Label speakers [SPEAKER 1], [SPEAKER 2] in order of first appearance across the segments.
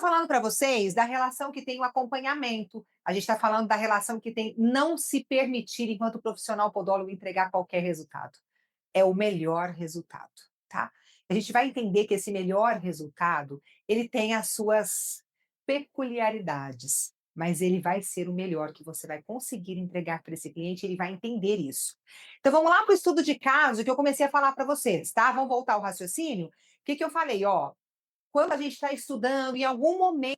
[SPEAKER 1] falando para vocês da relação que tem o acompanhamento, a gente está falando da relação que tem não se permitir, enquanto profissional podólogo, entregar qualquer resultado. É o melhor resultado, tá? A gente vai entender que esse melhor resultado, ele tem as suas peculiaridades, mas ele vai ser o melhor que você vai conseguir entregar para esse cliente, ele vai entender isso. Então vamos lá para o estudo de caso que eu comecei a falar para vocês, tá? Vamos voltar ao raciocínio? O que eu falei? Ó, quando a gente está estudando, em algum momento.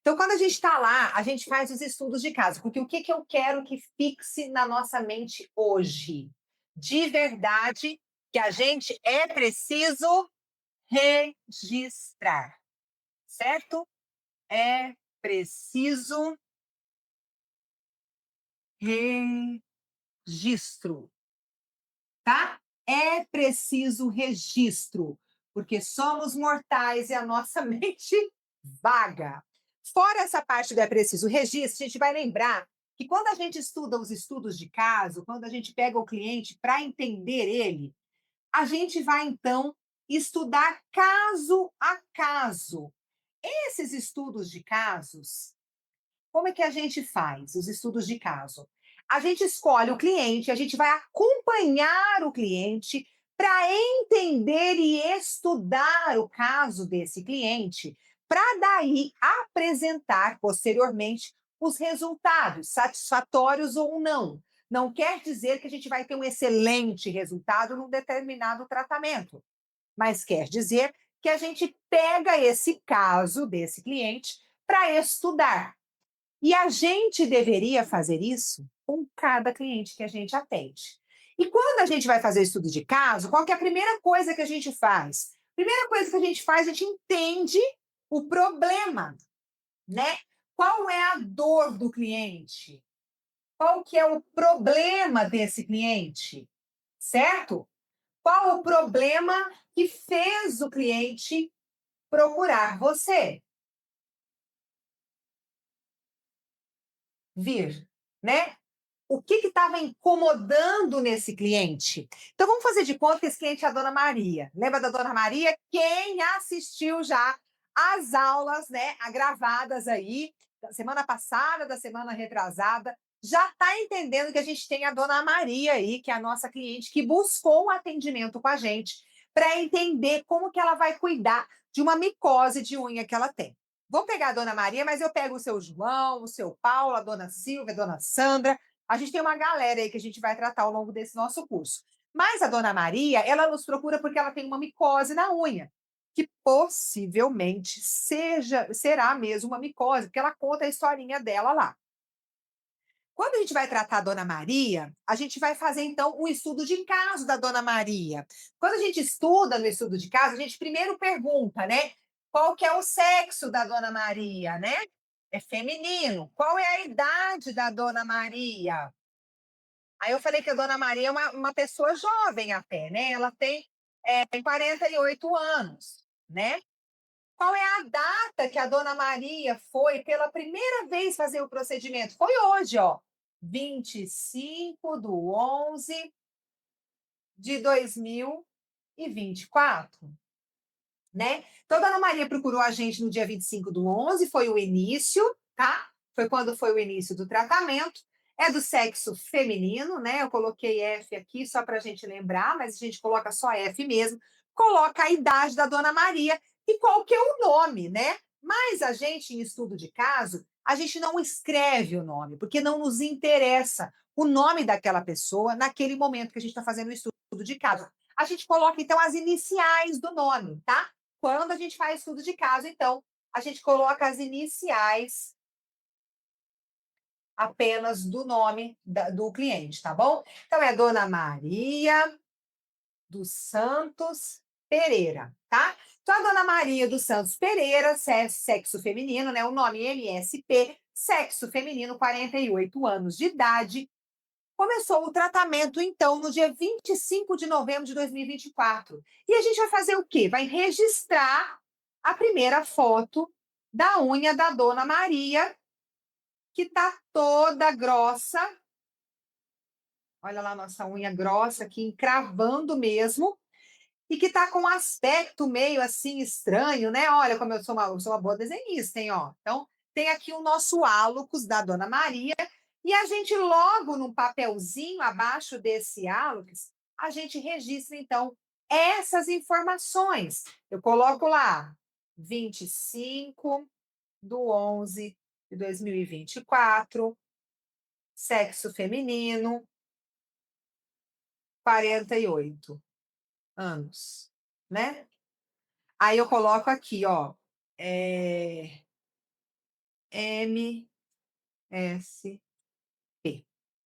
[SPEAKER 1] Então, quando a gente está lá, a gente faz os estudos de caso, porque o que eu quero que fixe na nossa mente hoje? De verdade, que a gente é preciso registrar, certo? É preciso registro, tá? É preciso registro, porque somos mortais e a nossa mente vaga. Fora essa parte do é preciso registro, a gente vai lembrar que quando a gente estuda os estudos de caso, quando a gente pega o cliente para entender ele, a gente vai então estudar caso a caso. Esses estudos de casos, como é que a gente faz os estudos de caso? A gente escolhe o cliente, a gente vai acompanhar o cliente para entender e estudar o caso desse cliente, para daí apresentar posteriormente os resultados, satisfatórios ou não. Não quer dizer que a gente vai ter um excelente resultado num determinado tratamento, mas quer dizer que a gente pega esse caso desse cliente para estudar. E a gente deveria fazer isso com cada cliente que a gente atende. E quando a gente vai fazer estudo de caso, qual que é a primeira coisa que a gente faz? Primeira coisa que a gente faz, a gente entende o problema, né? Qual é a dor do cliente? Qual que é o problema desse cliente? Certo? Qual o problema que fez o cliente procurar você? Vir, né? O que estava incomodando nesse cliente? Então vamos fazer de conta que esse cliente é a Dona Maria. Lembra da Dona Maria? Quem assistiu já às aulas, né, gravadas aí, da semana passada, da semana retrasada, já está entendendo que a gente tem a Dona Maria aí, que é a nossa cliente, que buscou um atendimento com a gente para entender como que ela vai cuidar de uma micose de unha que ela tem. Vou pegar a Dona Maria, mas eu pego o seu João, o seu Paulo, a Dona Silvia, a Dona Sandra. A gente tem uma galera aí que a gente vai tratar ao longo desse nosso curso. Mas a Dona Maria, ela nos procura porque ela tem uma micose na unha, que possivelmente será mesmo uma micose, porque ela conta a historinha dela lá. Quando a gente vai tratar a Dona Maria, a gente vai fazer então um estudo de caso da Dona Maria. Quando a gente estuda no estudo de caso, a gente primeiro pergunta, né? Qual que é o sexo da Dona Maria, né? É feminino. Qual é a idade da Dona Maria? Aí eu falei que a Dona Maria é uma pessoa jovem até, né? Ela tem 48 anos, né? Qual é a data que a Dona Maria foi pela primeira vez fazer o procedimento? Foi hoje, ó. 25/11/2024, né? Então, a Dona Maria procurou a gente no dia 25/11, foi o início, tá? Foi quando foi o início do tratamento. É do sexo feminino, né? Eu coloquei F aqui só para a gente lembrar, mas a gente coloca só F mesmo. Coloca a idade da Dona Maria e qual que é o nome, né? Mas a gente, em estudo de caso, a gente não escreve o nome, porque não nos interessa o nome daquela pessoa naquele momento que a gente está fazendo o estudo de caso. A gente coloca, então, as iniciais do nome, tá? Quando a gente faz estudo de caso, então, a gente coloca as iniciais apenas do nome do cliente, tá bom? Então, é Dona Maria dos Santos Pereira, tá? Então, a Dona Maria dos Santos Pereira, sexo feminino, né? O nome MSP, sexo feminino, 48 anos de idade. Começou o tratamento, então, no dia 25 de novembro de 2024. E a gente vai fazer o quê? Vai registrar a primeira foto da unha da Dona Maria, que tá toda grossa. Olha lá a nossa unha grossa aqui, encravando mesmo. e que está com um aspecto meio assim estranho, né? Olha como eu sou uma boa desenhista, hein? Ó. Então, tem aqui o nosso álocos da Dona Maria, e a gente logo num papelzinho abaixo desse álocos, a gente registra então essas informações. Eu coloco lá 25/11/2024, sexo feminino, 48 anos, né? Aí eu coloco aqui, ó, é, MSP,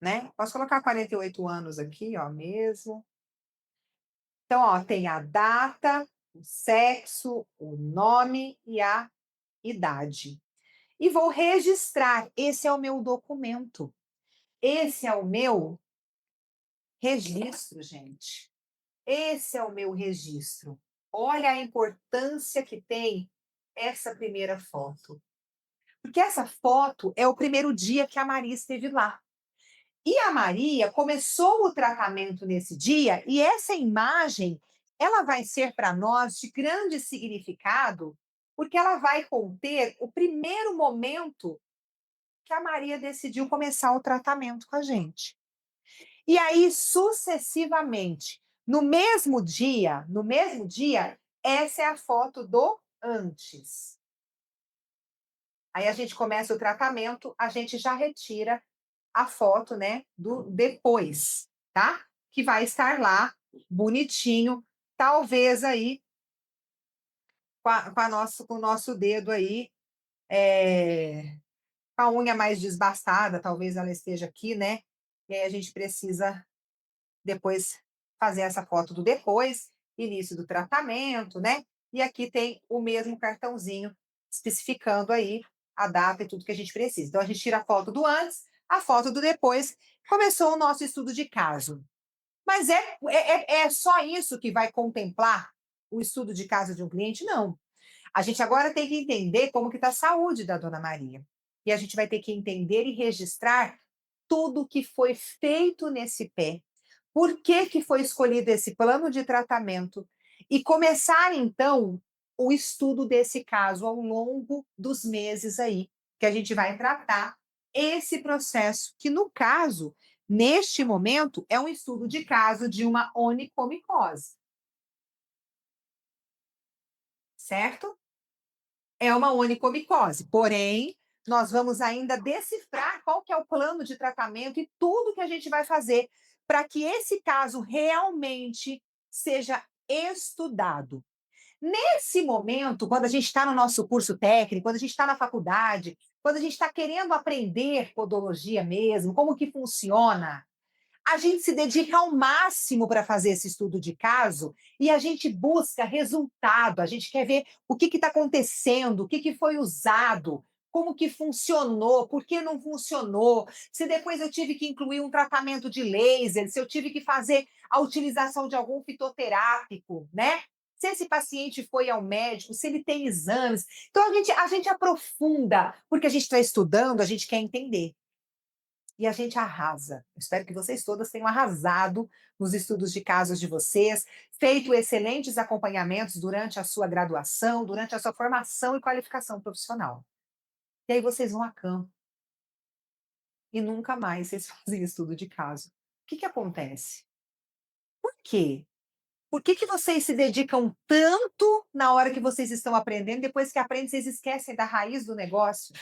[SPEAKER 1] né? Posso colocar 48 anos aqui, ó, mesmo. Então, ó, tem a data, o sexo, o nome e a idade. E vou registrar. Esse é o meu documento. Esse é o meu registro, gente. Esse é o meu registro. Olha a importância que tem essa primeira foto. Porque essa foto é o primeiro dia que a Maria esteve lá. E a Maria começou o tratamento nesse dia, e essa imagem, ela vai ser para nós de grande significado, porque ela vai conter o primeiro momento que a Maria decidiu começar o tratamento com a gente. E aí, sucessivamente, no mesmo dia, essa é a foto do antes. Aí a gente começa o tratamento, a gente já retira a foto, né, do depois, tá? Que vai estar lá, bonitinho, talvez aí com o nosso dedo aí, com a unha mais desbastada, talvez ela esteja aqui, né? E aí a gente precisa depois fazer essa foto do depois, início do tratamento, né? E aqui tem o mesmo cartãozinho especificando aí a data e tudo que a gente precisa. Então a gente tira a foto do antes, a foto do depois. Começou o nosso estudo de caso. Mas é só isso que vai contemplar o estudo de caso de um cliente? Não. A gente agora tem que entender como que está a saúde da Dona Maria. E a gente vai ter que entender e registrar tudo que foi feito nesse pé, por que que foi escolhido esse plano de tratamento e começar então o estudo desse caso ao longo dos meses aí que a gente vai tratar esse processo que no caso, neste momento, é um estudo de caso de uma onicomicose, certo? É uma onicomicose, porém, nós vamos ainda decifrar qual que é o plano de tratamento e tudo que a gente vai fazer para que esse caso realmente seja estudado. Nesse momento, quando a gente está no nosso curso técnico, quando a gente está na faculdade, quando a gente está querendo aprender podologia mesmo, como que funciona, a gente se dedica ao máximo para fazer esse estudo de caso e a gente busca resultado, a gente quer ver o que está acontecendo, o que foi usado, como que funcionou, por que não funcionou, se depois eu tive que incluir um tratamento de laser, se eu tive que fazer a utilização de algum fitoterápico, né? Se esse paciente foi ao médico, se ele tem exames. Então a gente aprofunda, porque a gente está estudando, a gente quer entender e a gente arrasa. Eu espero que vocês todas tenham arrasado nos estudos de casos de vocês, feito excelentes acompanhamentos durante a sua graduação, durante a sua formação e qualificação profissional. E aí vocês vão a campo e nunca mais vocês fazem estudo de caso. O que que acontece? Por quê? Por que que vocês se dedicam tanto na hora que vocês estão aprendendo, depois que aprendem, vocês esquecem da raiz do negócio?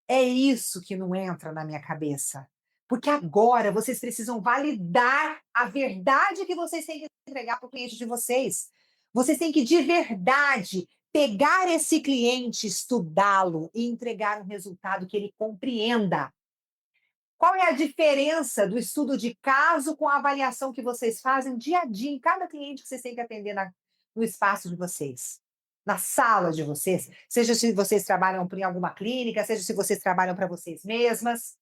[SPEAKER 1] É isso que não entra na minha cabeça. Porque agora vocês precisam validar a verdade que vocês têm que entregar para o cliente de vocês. Vocês têm que, de verdade, pegar esse cliente, estudá-lo e entregar um resultado que ele compreenda. Qual é a diferença do estudo de caso com a avaliação que vocês fazem dia a dia em cada cliente que vocês têm que atender no espaço de vocês? Na sala de vocês, seja se vocês trabalham em alguma clínica, seja se vocês trabalham para vocês mesmas.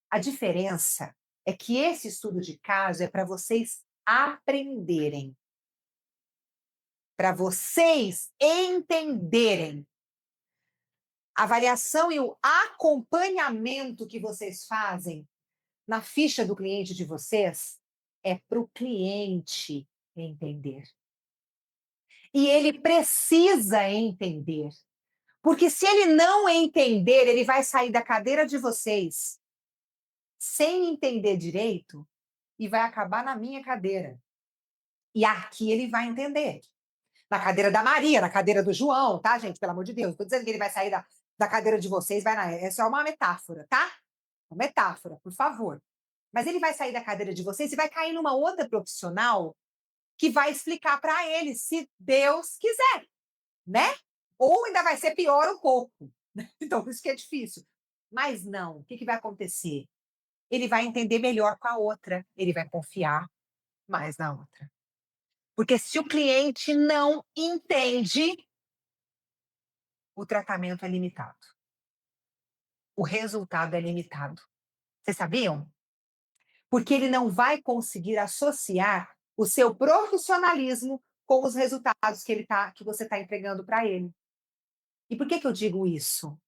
[SPEAKER 1] A diferença é que esse estudo de caso é para vocês aprenderem, para vocês entenderem. A avaliação e o acompanhamento que vocês fazem na ficha do cliente de vocês é para o cliente, entender. E ele precisa entender. Porque se ele não entender, ele vai sair da cadeira de vocês sem entender direito e vai acabar na minha cadeira. E aqui ele vai entender. Na cadeira da Maria, na cadeira do João, tá, gente? Pelo amor de Deus. Não tô dizendo que ele vai sair da cadeira de vocês, vai na. É só uma metáfora, tá? Uma metáfora, por favor. Mas ele vai sair da cadeira de vocês e vai cair numa outra profissional que vai explicar para ele, se Deus quiser, né? Ou ainda vai ser pior um pouco. Então, por isso que é difícil. Mas não, o que, que vai acontecer? Ele vai entender melhor com a outra, ele vai confiar mais na outra. Porque se o cliente não entende, o tratamento é limitado. O resultado é limitado. Vocês sabiam? Porque ele não vai conseguir associar o seu profissionalismo com os resultados que você está entregando para ele. E por que eu digo isso?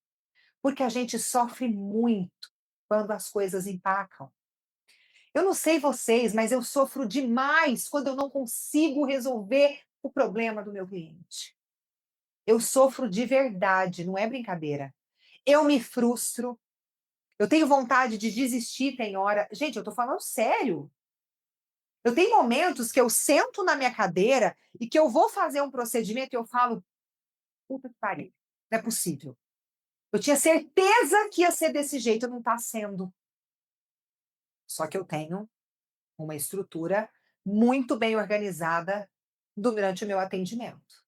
[SPEAKER 1] Porque a gente sofre muito quando as coisas empacam. Eu não sei vocês, mas eu sofro demais quando eu não consigo resolver o problema do meu cliente. Eu sofro de verdade, não é brincadeira. Eu me frustro, eu tenho vontade de desistir, tem hora. Gente, eu tô falando sério. Eu tenho momentos que eu sento na minha cadeira e que eu vou fazer um procedimento e eu falo, puta que pariu, não é possível. Eu tinha certeza que ia ser desse jeito, não está sendo. Só que eu tenho uma estrutura muito bem organizada durante o meu atendimento.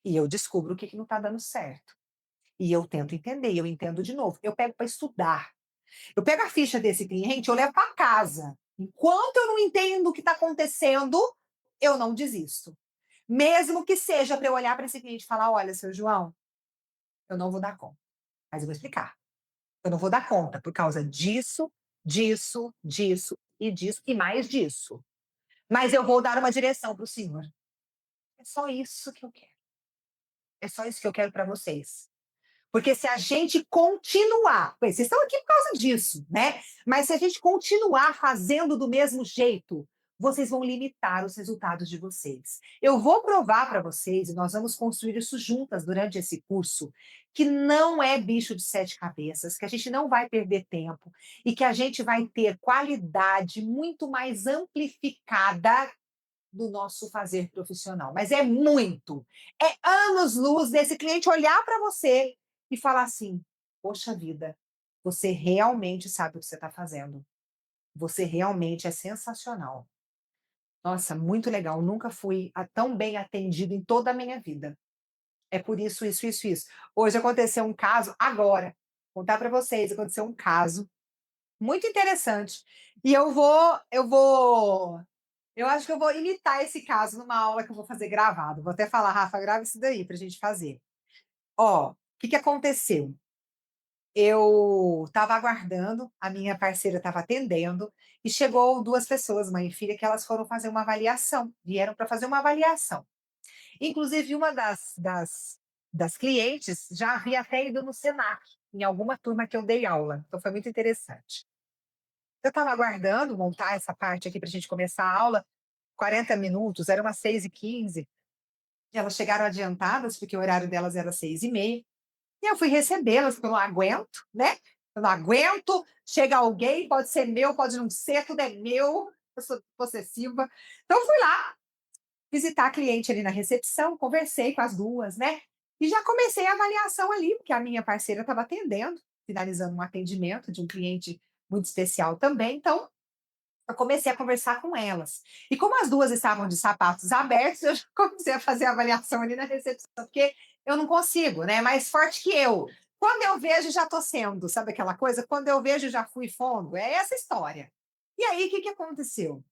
[SPEAKER 1] E eu descubro o que não está dando certo. E eu tento entender, e eu entendo de novo. Eu pego para estudar. Eu pego a ficha desse cliente, eu levo para casa. Enquanto eu não entendo o que está acontecendo, eu não desisto. Mesmo que seja para eu olhar para esse cliente e falar: olha, seu João, eu não vou dar conta. Mas eu vou explicar. Eu não vou dar conta por causa disso, disso, disso e disso e mais disso. Mas eu vou dar uma direção para o senhor. É só isso que eu quero. É só isso que eu quero para vocês. Porque se a gente continuar, vocês estão aqui por causa disso, né? Mas se a gente continuar fazendo do mesmo jeito, vocês vão limitar os resultados de vocês. Eu vou provar para vocês, e nós vamos construir isso juntas durante esse curso, que não é bicho de sete cabeças, que a gente não vai perder tempo e que a gente vai ter qualidade muito mais amplificada do nosso fazer profissional. Mas é muito. É anos-luz desse cliente olhar para você e falar assim: poxa vida, você realmente sabe o que você está fazendo. Você realmente é sensacional. Nossa, muito legal. Nunca fui tão bem atendido em toda a minha vida. É por isso, isso, isso, isso. Hoje aconteceu um caso, agora, vou contar para vocês, aconteceu um caso muito interessante. E eu acho que eu vou imitar esse caso numa aula que eu vou fazer gravado. Vou até falar, Rafa, grava isso daí para a gente fazer. Ó, o que que aconteceu? Eu estava aguardando, a minha parceira estava atendendo, e chegou duas pessoas, mãe e filha, que elas foram fazer uma avaliação, vieram para fazer uma avaliação. Inclusive, uma das clientes já havia até ido no Senac, em alguma turma que eu dei aula, então foi muito interessante. Eu estava aguardando montar essa parte aqui para a gente começar a aula, 40 minutos, era umas 6h15. Elas chegaram adiantadas, porque o horário delas era 6h30. E eu fui recebê-las, porque eu não aguento, né? Eu não aguento. Chega alguém, pode ser meu, pode não ser, tudo é meu. Eu sou possessiva. Então, eu fui lá visitar a cliente ali na recepção, conversei com as duas, né? E já comecei a avaliação ali, porque a minha parceira estava atendendo, finalizando um atendimento de um cliente muito especial também. Então, eu comecei a conversar com elas. E como as duas estavam de sapatos abertos, eu já comecei a fazer a avaliação ali na recepção, porque eu não consigo, né? É mais forte que eu. Quando eu vejo, já estou sendo, sabe aquela coisa? Quando eu vejo, já fui fundo. É essa história. E aí, o que, que aconteceu?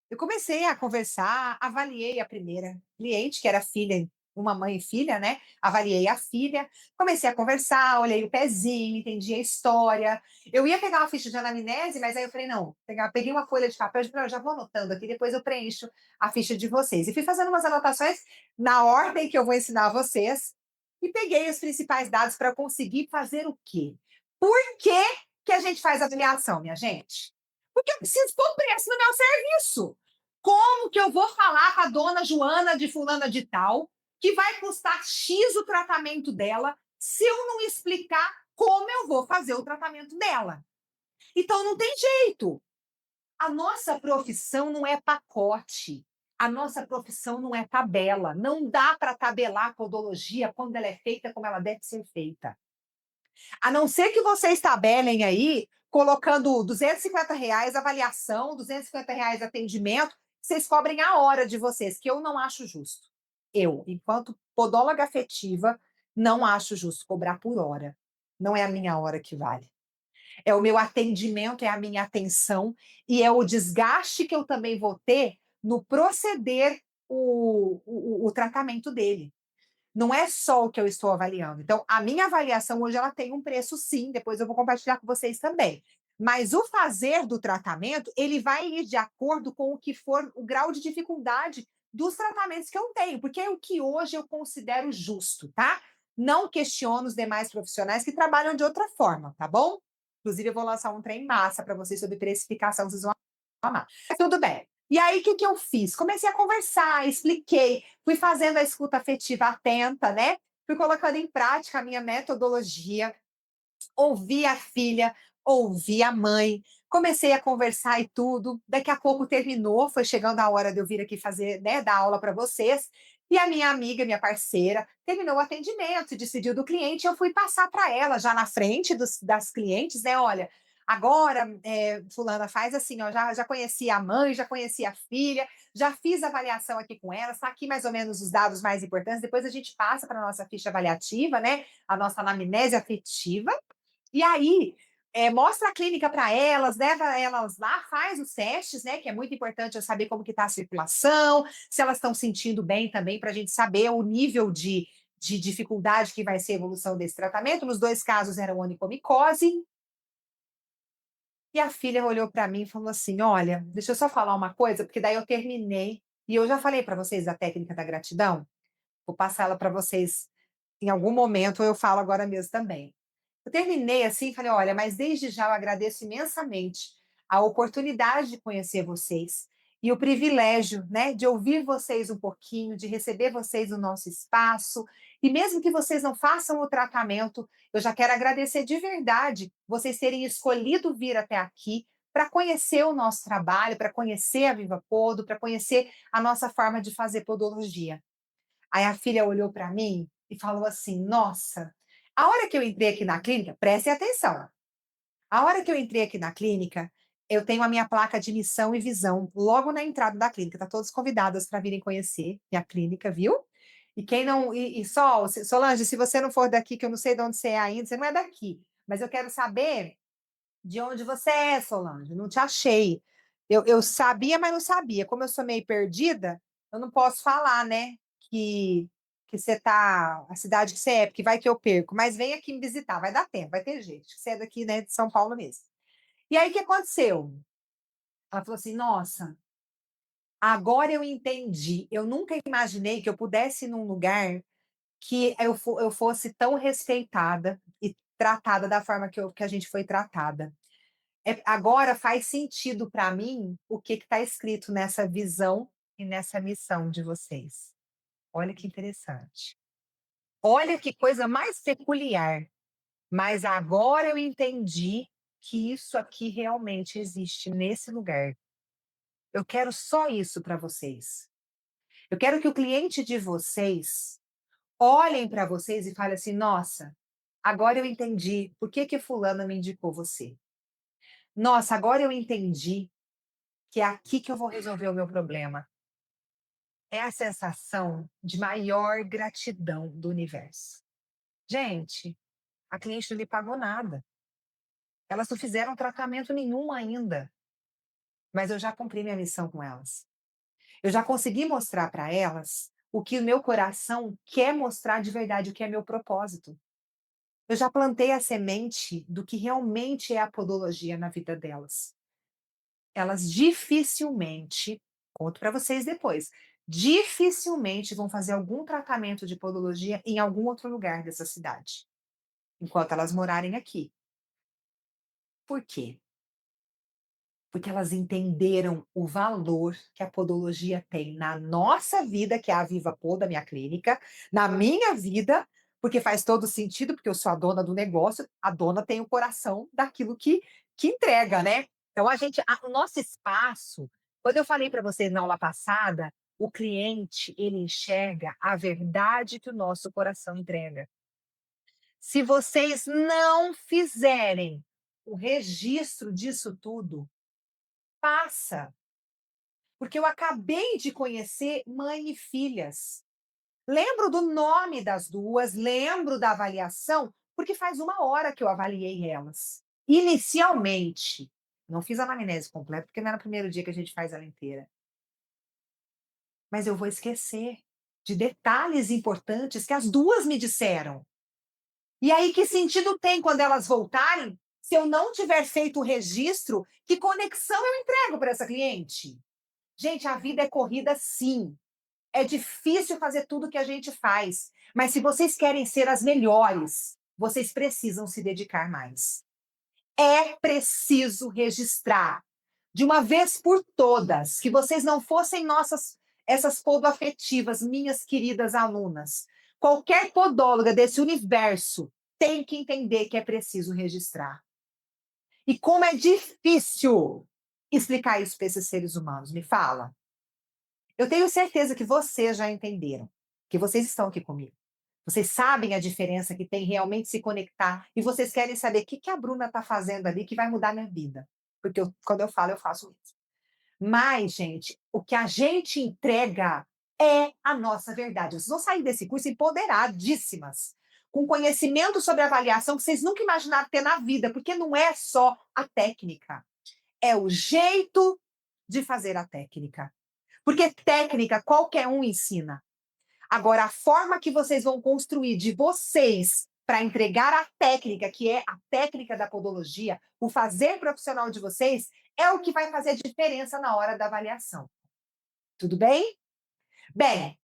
[SPEAKER 1] Eu comecei a conversar, avaliei a primeira cliente, que era filha, uma mãe e filha, né? Avaliei a filha, comecei a conversar, olhei o pezinho, entendi a história. Eu ia pegar uma ficha de anamnese, mas aí eu falei, não, peguei uma folha de papel e falei, já vou anotando aqui, depois eu preencho a ficha de vocês. E fui fazendo umas anotações na ordem que eu vou ensinar a vocês, e peguei os principais dados para conseguir fazer o quê? Por que, que a gente faz avaliação, minha gente? Porque eu preciso pôr preço no meu serviço. Como que eu vou falar com a dona Joana de fulana de tal que vai custar X o tratamento dela se eu não explicar como eu vou fazer o tratamento dela? Então não tem jeito. A nossa profissão não é pacote. A nossa profissão não é tabela. Não dá para tabelar a podologia quando ela é feita como ela deve ser feita. A não ser que vocês tabelem aí, colocando R$ 250 avaliação, R$ 250 atendimento, vocês cobrem a hora de vocês, que eu não acho justo. Eu, enquanto podóloga afetiva, não acho justo cobrar por hora. Não é a minha hora que vale. É o meu atendimento, é a minha atenção e é o desgaste que eu também vou ter no proceder o tratamento dele. Não é só o que eu estou avaliando. Então, a minha avaliação hoje ela tem um preço, sim. Depois eu vou compartilhar com vocês também. Mas o fazer do tratamento, ele vai ir de acordo com o que for o grau de dificuldade dos tratamentos que eu tenho, porque é o que hoje eu considero justo, tá? Não questiono os demais profissionais que trabalham de outra forma, tá bom? Inclusive, eu vou lançar um trem massa para vocês sobre precificação, vocês vão amar. Tudo bem. E aí, o que, que eu fiz? Comecei a conversar, expliquei, fui fazendo a escuta afetiva atenta, né? Fui colocando em prática a minha metodologia, ouvi a filha, ouvi a mãe, comecei a conversar e tudo. Daqui a pouco terminou, foi chegando a hora de eu vir aqui fazer, né, dar aula para vocês. E a minha amiga, minha parceira, terminou o atendimento, se decidiu do cliente, eu fui passar para ela, já na frente das clientes, né? Olha, agora, fulana, faz assim, ó, já conheci a mãe, já conheci a filha, já fiz avaliação aqui com ela, está aqui mais ou menos os dados mais importantes, depois a gente passa para a nossa ficha avaliativa, né? A nossa anamnese afetiva, e aí, mostra a clínica para elas, leva elas lá, faz os testes, né? Que é muito importante eu saber como que está a circulação, se elas estão sentindo bem também, para a gente saber o nível de dificuldade que vai ser a evolução desse tratamento. Nos dois casos era onicomicose. E a filha olhou para mim e falou assim: Olha, deixa eu só falar uma coisa, porque daí eu terminei. E eu já falei para vocês da técnica da gratidão, vou passar ela para vocês em algum momento, eu falo agora mesmo também. Eu terminei assim, falei, olha, mas desde já eu agradeço imensamente a oportunidade de conhecer vocês e o privilégio, né, de ouvir vocês um pouquinho, de receber vocês no nosso espaço. E mesmo que vocês não façam o tratamento, eu já quero agradecer de verdade vocês terem escolhido vir até aqui para conhecer o nosso trabalho, para conhecer a Viva Podo, para conhecer a nossa forma de fazer podologia. Aí a filha olhou para mim e falou assim: Nossa, a hora que eu entrei aqui na clínica, prestem atenção. A hora que eu entrei aqui na clínica, eu tenho a minha placa de missão e visão logo na entrada da clínica. Tá todas convidadas para virem conhecer minha clínica, viu? E quem não. Solange, se você não for daqui, que eu não sei de onde você é ainda, você não é daqui. Mas eu quero saber de onde você é, Solange? Não te achei. Eu sabia, mas não sabia. Como eu sou meio perdida, eu não posso falar, né? Que, que você tá. A cidade que você é, porque vai que eu perco. Mas vem aqui me visitar, vai dar tempo, vai ter jeito. Você é daqui, né, de São Paulo mesmo. E aí, o que aconteceu? Ela falou assim: Nossa, agora eu entendi. Eu nunca imaginei que eu pudesse ir num lugar que eu fosse tão respeitada e tratada da forma que a gente foi tratada. Agora faz sentido para mim o que está escrito nessa visão e nessa missão de vocês. Olha que interessante. Olha que coisa mais peculiar. Mas agora eu entendi que isso aqui realmente existe nesse lugar. Eu quero só isso para vocês. Eu quero que o cliente de vocês olhem para vocês e falem assim: Nossa, agora eu entendi por que que fulana me indicou você. Nossa, agora eu entendi que é aqui que eu vou resolver o meu problema. É a sensação de maior gratidão do universo. Gente, a cliente não lhe pagou nada. Elas não fizeram tratamento nenhum ainda, mas eu já cumpri minha missão com elas. Eu já consegui mostrar para elas o que o meu coração quer mostrar de verdade, o que é meu propósito. Eu já plantei a semente do que realmente é a podologia na vida delas. Elas dificilmente, conto para vocês depois, dificilmente vão fazer algum tratamento de podologia em algum outro lugar dessa cidade, enquanto elas morarem aqui. Por quê? Porque elas entenderam o valor que a podologia tem na nossa vida, que é a Viva Pod da minha clínica, na minha vida, porque faz todo sentido, porque eu sou a dona do negócio, a dona tem o coração daquilo que entrega, né. Então o nosso espaço, quando eu falei para vocês na aula passada, o cliente, ele enxerga a verdade que o nosso coração entrega. Se vocês não fizerem o registro disso tudo, passa. Porque eu acabei de conhecer mãe e filhas. Lembro do nome das duas, lembro da avaliação, porque faz 1 hora que eu avaliei elas. Inicialmente. Não fiz a anamnese completa, porque não era o primeiro dia que a gente faz ela inteira. Mas eu vou esquecer de detalhes importantes que as duas me disseram. E aí, que sentido tem quando elas voltarem, se eu não tiver feito o registro, que conexão eu entrego para essa cliente? Gente, a vida é corrida sim. É difícil fazer tudo que a gente faz, mas se vocês querem ser as melhores, vocês precisam se dedicar mais. É preciso registrar, de uma vez por todas, que vocês não fossem essas podoafetivas, minhas queridas alunas. Qualquer podóloga desse universo tem que entender que é preciso registrar. E como é difícil explicar isso para esses seres humanos, me fala. Eu tenho certeza que vocês já entenderam, que vocês estão aqui comigo. Vocês sabem a diferença que tem realmente se conectar e vocês querem saber o que a Bruna está fazendo ali que vai mudar minha vida. Porque quando eu falo, eu faço isso. Mas, gente, o que a gente entrega é a nossa verdade. Vocês vão sair desse curso empoderadíssimas, com conhecimento sobre avaliação que vocês nunca imaginaram ter na vida, porque não é só a técnica, é o jeito de fazer a técnica. Porque técnica qualquer um ensina. Agora, a forma que vocês vão construir de vocês para entregar a técnica, que é a técnica da podologia, o fazer profissional de vocês, é o que vai fazer diferença na hora da avaliação. Tudo bem? Bem,